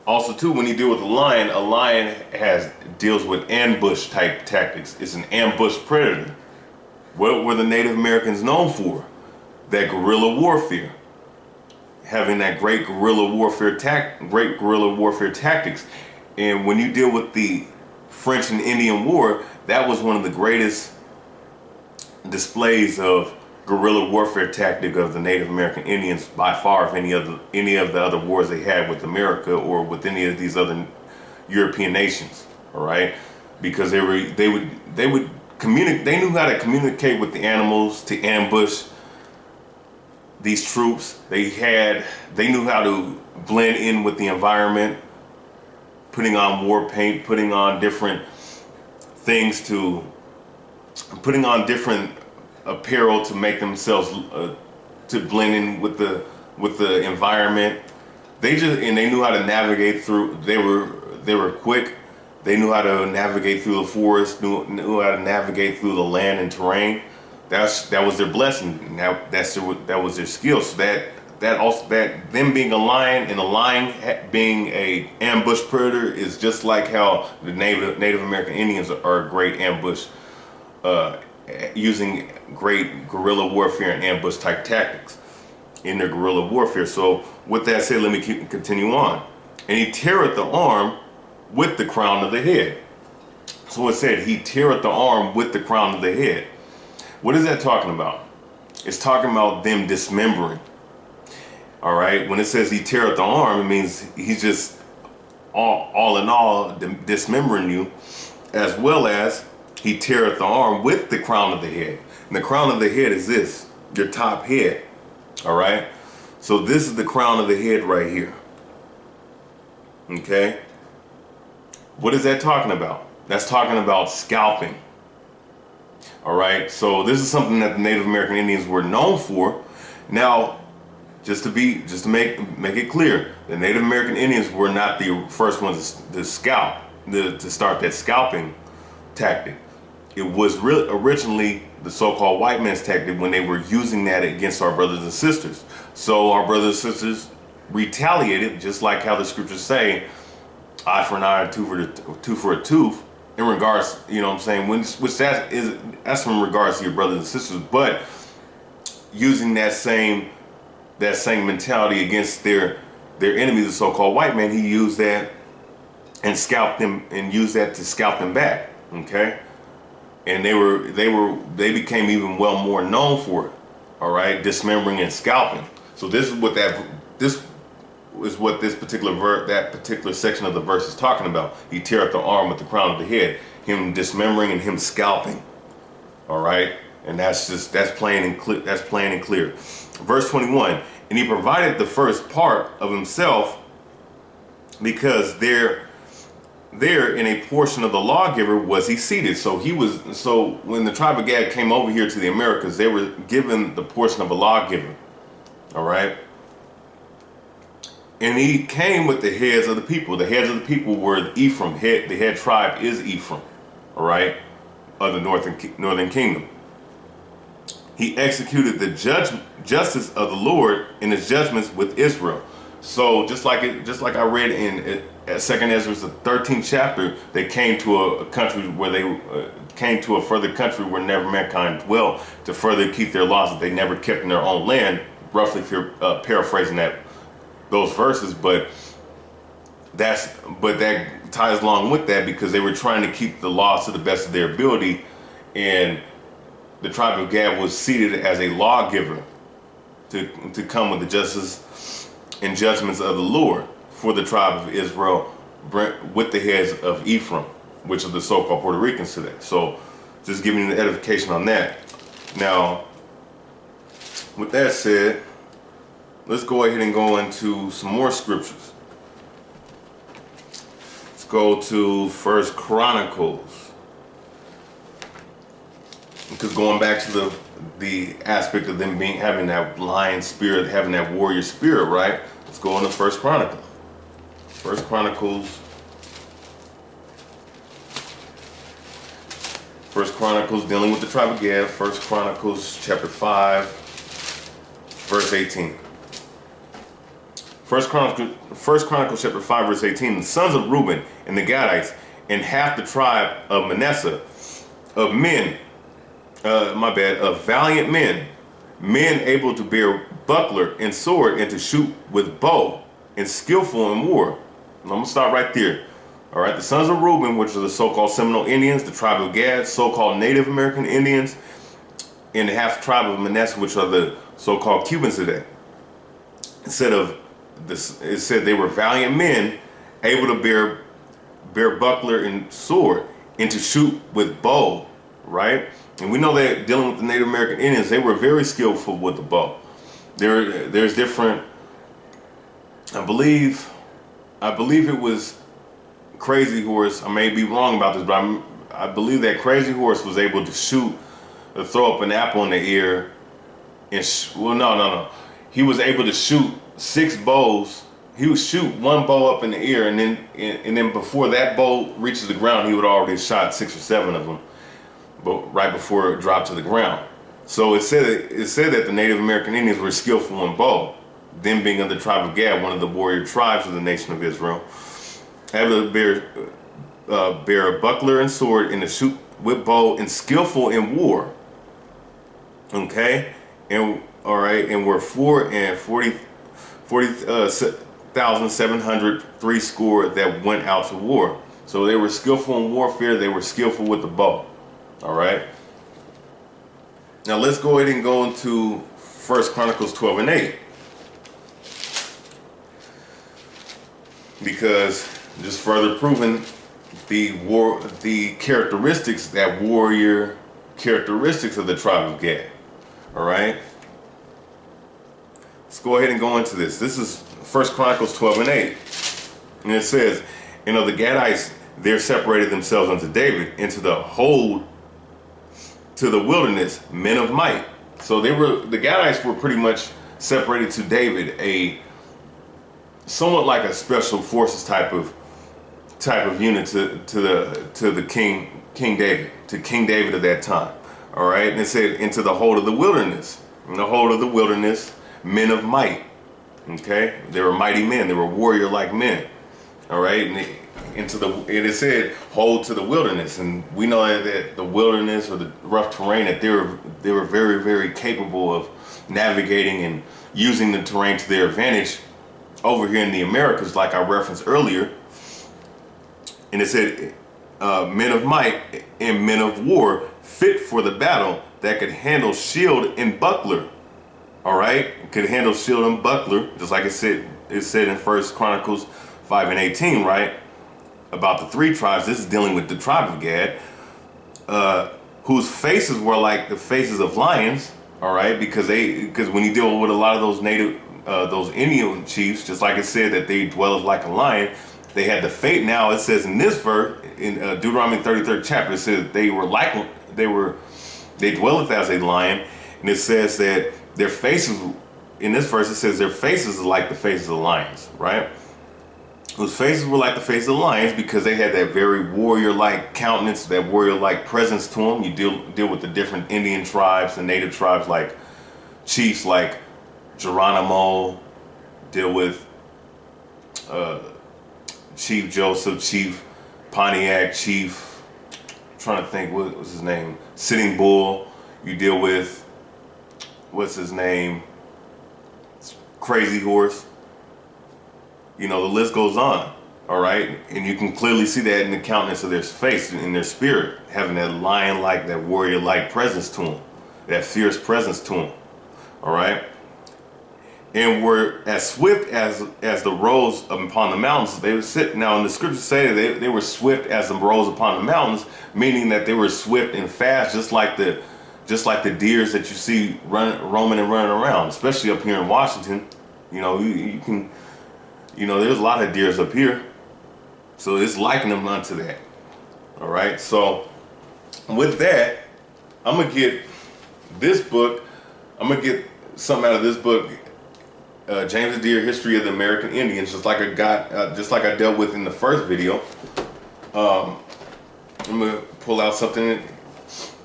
also too, when you deal with a lion deals with ambush type tactics. It's an ambush predator. What were the Native Americans known for? That guerrilla warfare, having that great guerrilla warfare tactics. And when you deal with the French and Indian War, that was one of the greatest displays of guerrilla warfare tactic of the Native American Indians by far of any of the other wars they had with America or with any of these other European nations. All right, because they would communicate. They knew how to communicate with the animals to ambush these troops. They knew how to blend in with the environment, putting on war paint, putting on different things putting on different apparel to make themselves to blend in with the environment. They knew how to navigate through. They were quick. They knew how to navigate through the forest. Knew how to navigate through the land and terrain. That was their blessing. That was their skill. So that them being a lion and a lion being a ambush predator is just like how the Native American Indians are a great ambush, using great guerrilla warfare and ambush type tactics in their guerrilla warfare. So with that said, let me continue on. And he teareth the arm with the crown of the head. So it said he teareth the arm with the crown of the head. What is that talking about? It's talking about them dismembering. All right, when it says he teareth the arm, it means he's just all in all dismembering you, as well as he teareth the arm with the crown of the head. And the crown of the head is this, your top head. All right, so this is the crown of the head right here. Okay, what is that talking about? That's talking about scalping. All right, so this is something that the Native American Indians were known for. Now, just to make it clear, the Native American Indians were not the first ones to scalp, to start that scalping tactic. It was originally the so-called white man's tactic when they were using that against our brothers and sisters. So our brothers and sisters retaliated, just like how the scriptures say, eye for an eye, tooth for a tooth. In regards, you know what I'm saying, that's in regards to your brothers and sisters, but using that same mentality against their enemy, the so-called white man, he used that and scalped them and used that to scalp them back. Okay, and they became even more known for it. All right, dismembering and scalping. So this is what this particular section of the verse is talking about. He teareth the arm with the crown of the head, him dismembering and him scalping. All right, and that's plain and clear. Verse 21, and he provided the first part of himself, because there in a portion of the lawgiver was he seated. So when the tribe of Gad came over here to the Americas, they were given the portion of a lawgiver. All right. And he came with the heads of the people. The heads of the people were Ephraim. The head tribe is Ephraim, all right, of the northern kingdom. He executed the justice of the Lord in his judgments with Israel. So just like I read in 2nd Ezra, the 13th chapter, they came to a country where they came to a further country where never mankind dwelt, to further keep their laws that they never kept in their own land. Roughly paraphrasing those verses, but that ties along with that, because they were trying to keep the laws to the best of their ability, and the tribe of Gad was seated as a lawgiver to come with the justice and judgments of the Lord for the tribe of Israel with the heads of Ephraim, which are the so-called Puerto Ricans today. So just giving you the edification on that. Now, with that said, let's go ahead and go into some more scriptures. Let's go to 1 Chronicles. Because going back to the aspect of them having that lion spirit, having that warrior spirit, right? Let's go into 1 Chronicles. 1 Chronicles. 1 Chronicles dealing with the tribe of Gad. 1 Chronicles chapter 5, verse 18. 1 Chronicles chapter 5, verse 18. The sons of Reuben and the Gadites and half the tribe of Manasseh, of men, of valiant men, men able to bear buckler and sword and to shoot with bow and skillful in war. And I'm going to stop right there. All right, the sons of Reuben, which are the so-called Seminole Indians, the tribe of Gad, so-called Native American Indians, and the half tribe of Manasseh, which are the so-called Cubans today. It said they were valiant men, able to bear buckler and sword, and to shoot with bow, right? And we know that dealing with the Native American Indians, they were very skillful with the bow. There's different. I believe it was Crazy Horse. I may be wrong about this, but I believe that Crazy Horse was able to shoot or throw up an apple in the air. No. He was able to shoot 6 bows. He would shoot one bow up in the air, and then before that bow reaches the ground, he would already shot 6 or 7 of them, but right before it dropped to the ground. So it said that the Native American Indians were skillful in bow, them being of the tribe of Gad, one of the warrior tribes of the nation of Israel, able to bear a buckler and sword and to shoot with bow and skillful in war. Okay, and all right, and were 40,703 score that went out to war. So they were skillful in warfare. They were skillful with the bow. All right. Now let's go ahead and go into 1 Chronicles 12 and 8. Because just further proving the characteristics, that warrior characteristics of the tribe of Gad. All right. Let's go ahead and go into this. This is 1 Chronicles 12 and 8. And it says, and of the Gadites, there separated themselves unto David into the hold to the wilderness, men of might. So the Gadites were pretty much separated to David, a somewhat like a special forces type of unit to the King David at that time. All right, and it said into the hold of the wilderness. In the hold of the wilderness, men of might. Okay, they were mighty men. They were warrior-like men. All right, and it said hold to the wilderness, and we know that the wilderness or the rough terrain, that they were very, very capable of navigating and using the terrain to their advantage over here in the Americas, like I referenced earlier. And it said men of might and men of war, fit for the battle, that could handle shield and buckler. All right, could handle shield and buckler, just like it said in 1 Chronicles 5 and 18, right? About the 3 tribes. This is dealing with the tribe of Gad, whose faces were like the faces of lions. All right, because when you deal with a lot of those those Indian chiefs, just like it said that they dwelleth like a lion, they had the fate. Now it says in this verse, in Deuteronomy 33rd chapter, it says they dwelleth as a lion, and it says that their faces, in this verse, it says their faces are like the faces of lions, right? Whose faces were like the faces of lions because they had that very warrior-like countenance, that warrior-like presence to them. You deal with the different Indian tribes and native tribes, like chiefs like Geronimo, deal with Chief Joseph, Chief Pontiac, Chief, I'm trying to think, what was his name? Sitting Bull. You deal with, what's his name? Crazy Horse. You know, the list goes on, all right? And you can clearly see that in the countenance of their face, in their spirit, having that lion-like, that warrior-like presence to them, that fierce presence to them, all right? and were as swift as the roes upon the mountains. They would sit. Now in the scriptures say they were swift as the roes upon the mountains, meaning that they were swift and fast, just like the deers that you see roaming and running around, especially up here in Washington. You know, you can, you know, there's a lot of deers up here, so it's liking them unto that. All right, so with that, I'm gonna get this book. I'm gonna get something out of this book, James Adair, History of the American Indians, just like I dealt with in the first video. I'm gonna pull out something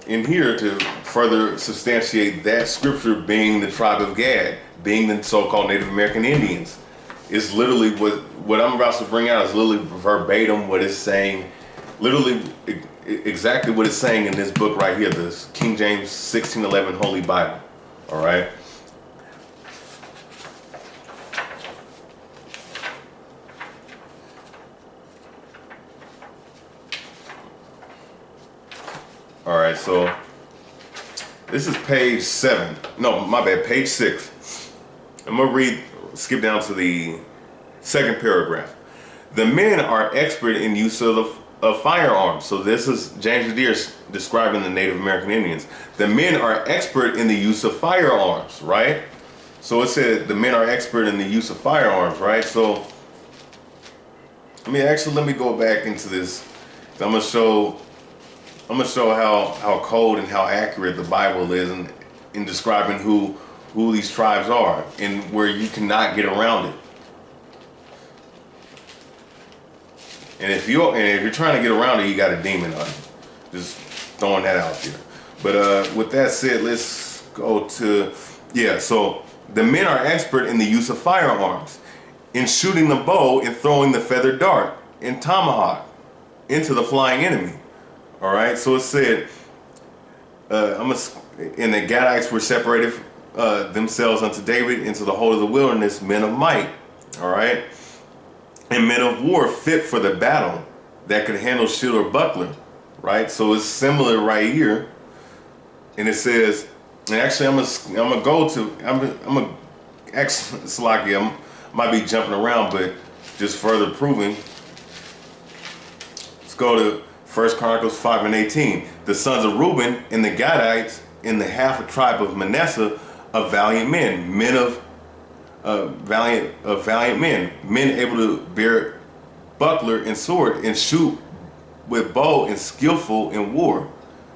in here to further substantiate that scripture being the tribe of Gad, being the so-called Native American Indians. It's literally what I'm about to bring out is literally verbatim what it's saying, literally exactly what it's saying in this book right here, this King James 1611 Holy Bible. All right. All right, so this is page 7. No, my bad, page 6. I'm gonna skip down to the second paragraph. The men are expert in use of firearms. So this is James Adair describing the Native American Indians. The men are expert in the use of firearms, right? So it said the men are expert in the use of firearms, right? So let me go back into this. I'm gonna show how cold and how accurate the Bible is in describing who these tribes are and where you cannot get around it. And if you're trying to get around it, you got a demon on you. Just throwing that out there. But with that said, let's go to so the men are expert in the use of firearms, in shooting the bow and throwing the feather dart and tomahawk into the flying enemy. All right, so it said, and the Gadites were separated themselves unto David into the whole of the wilderness, men of might. All right, and men of war fit for the battle that could handle shield or buckler. Right, so it's similar right here, and it says, and actually I'm gonna actually, Salaki, I might be jumping around, but just further proving. Let's go to 1 Chronicles 5:18. The sons of Reuben and the Gadites in the half a tribe of Manasseh, of valiant men, valiant men able to bear buckler and sword and shoot with bow and skillful in war.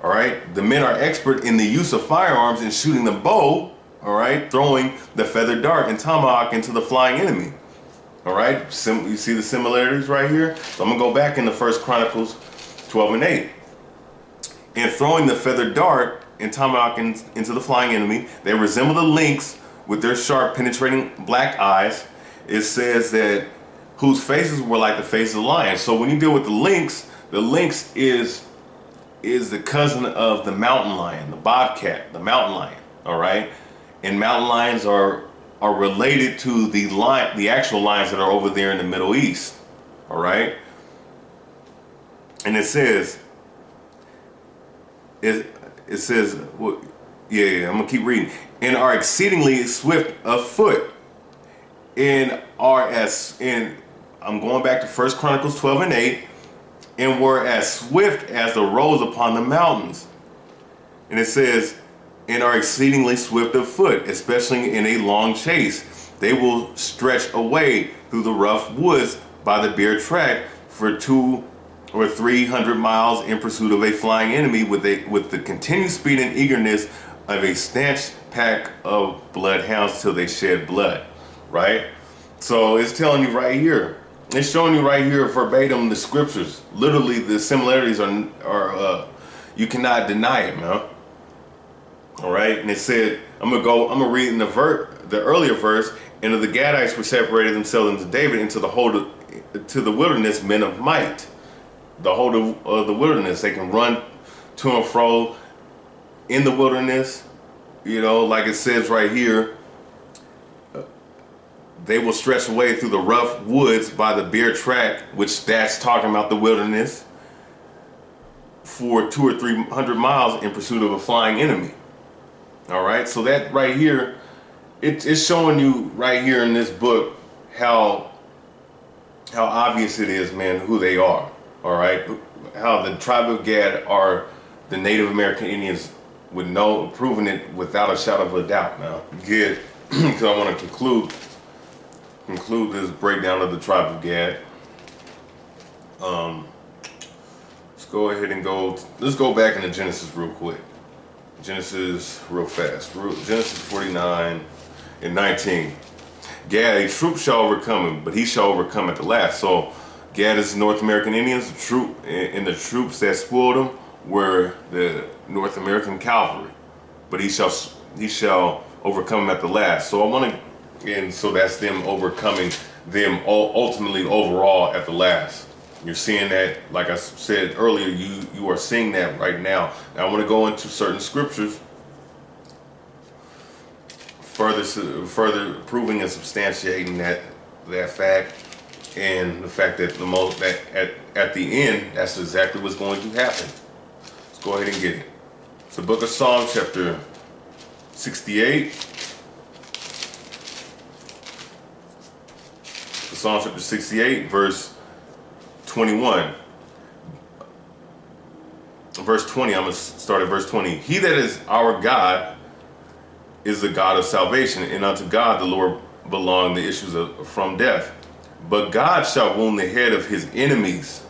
All right, the men are expert in the use of firearms and shooting the bow. All right, throwing the feather dart and tomahawk into the flying enemy. All right, you see the similarities right here. So I'm gonna go back into 1 Chronicles 12:8. And throwing the feather dart and tomahawk into the flying enemy, they resemble the lynx with their sharp, penetrating black eyes. It says that whose faces were like the faces of lions. So when you deal with the lynx is the cousin of the mountain lion, the bobcat, the mountain lion. All right, and mountain lions are related to the actual lions that are over there in the Middle East. All right. And it says, I'm gonna keep reading. And are exceedingly swift of foot, and I'm going back to 1 Chronicles 12:8, and were as swift as the roes upon the mountains. And it says, and are exceedingly swift of foot, especially in a long chase. They will stretch away through the rough woods by the bear track for 200 or 300 miles in pursuit of a flying enemy with the continued speed and eagerness of a snatched pack of bloodhounds till they shed blood. Right? So it's telling you right here. It's showing you right here verbatim the scriptures. Literally the similarities are you cannot deny it, man. All right, and it said, I'm gonna read in the earlier verse, and the Gadites were separated themselves into David into the wilderness, men of might. The whole of the wilderness, they can run to and fro in the wilderness. You know, like it says right here, they will stretch away through the rough woods by the bear track, which that's talking about the wilderness, for 200 or 300 miles in pursuit of a flying enemy. All right, so that right here it's showing you right here in this book how obvious it is, man, who they are. All right, how the tribe of Gad are the Native American Indians, with proving it without a shadow of a doubt. Now, good, because I want to conclude this breakdown of the tribe of Gad. Let's go ahead and let's go back into Genesis real quick. Genesis real fast. Genesis 49 and 19. Gad, a troop shall overcome him, but he shall overcome at the last. So Gad is North American Indians, the troop, and the troops that spoiled them were the North American cavalry. But he shall overcome him at the last. So so that's them overcoming them ultimately overall at the last. You're seeing that, like I said earlier, you are seeing that right now. Now I want to go into certain scriptures, further proving and substantiating that fact, and the fact that at the end, that's exactly what's going to happen. Let's go ahead and get it. It's the book of Psalms, chapter 68. Psalms chapter 68, verse 21. Verse 20, I'm going to start at verse 20. He that is our God is the God of salvation, and unto God the Lord belong the issues from death. But God shall wound the head of his enemies,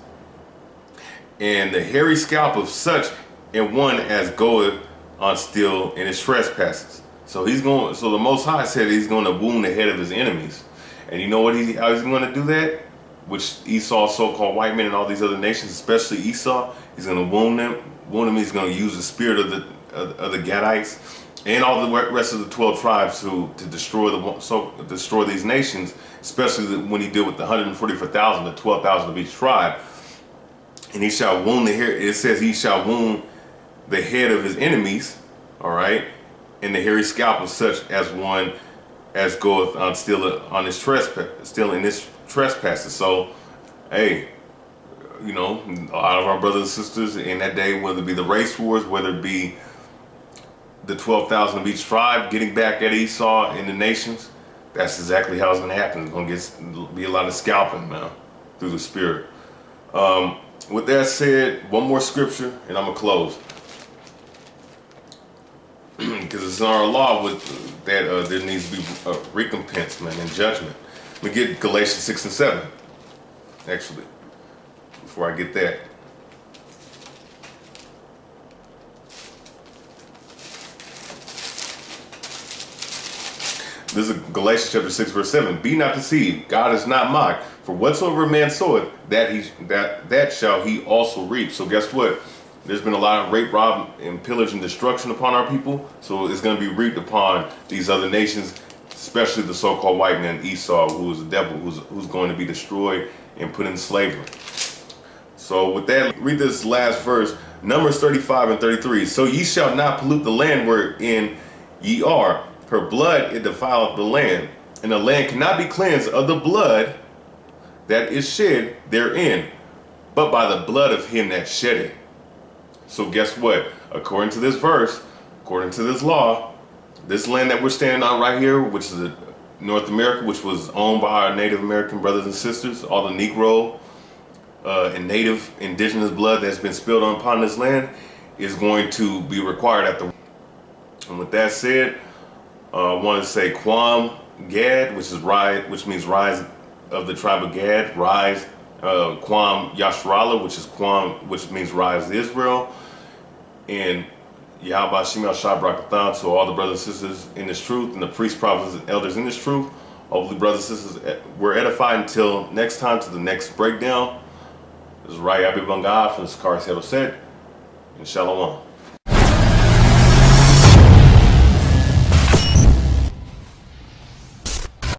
and the hairy scalp of such and one as goeth on still in his trespasses. So the Most High said he's going to wound the head of his enemies. And you know how he's going to do that? Which Esau, so-called white men, and all these other nations, especially Esau, he's going to wound them. He's going to use the spirit of the Gadites and all the rest of the 12 tribes to destroy these nations, especially when he did with the 144,000, the 12,000 of each tribe. And he shall wound the hair. It says he shall wound the head of his enemies, all right, and the hairy scalp of such as one as goeth on still in his trespasses. So, hey, a lot of our brothers and sisters in that day, whether it be the race wars, whether it be the 12,000 of each tribe getting back at Esau and the nations, that's exactly how it's going to happen. It's going to be a lot of scalping, man, through the spirit. With that said, one more scripture, and I'm going to close. Because it's in our law that there needs to be a recompense, man, and judgment. We get Galatians 6 and 7, actually, before I get that. This is Galatians chapter 6, verse 7. Be not deceived, God is not mocked. For whatsoever a man soweth, that shall he also reap. So guess what? There's been a lot of rape, rob, and pillage and destruction upon our people. So it's going to be reaped upon these other nations, especially the so-called white man Esau, who is the devil, who's going to be destroyed and put in slavery. So with that, read this last verse, Numbers 35 and 33. So ye shall not pollute the land wherein ye are. Her blood it defileth the land, and the land cannot be cleansed of the blood that is shed therein, but by the blood of him that shed it. So guess what? According to this verse, according to this law, this land that we're standing on right here, which is North America, which was owned by our Native American brothers and sisters, all the Negro and Native indigenous blood that's been spilled upon this land is going to be required at the. And with that said, I want to say Quam Gad, which means rise of the tribe of Gad, rise. Quam Yasharallah, which means rise Israel, and Yahweh Shemel Shabrakathan to all the brothers and sisters in this truth, and the priests, prophets, and elders in this truth. Hopefully, brothers and sisters, we're edified until next time, to the next breakdown. This is Rai Abi Bangah from the SICARRI said, and Shalom.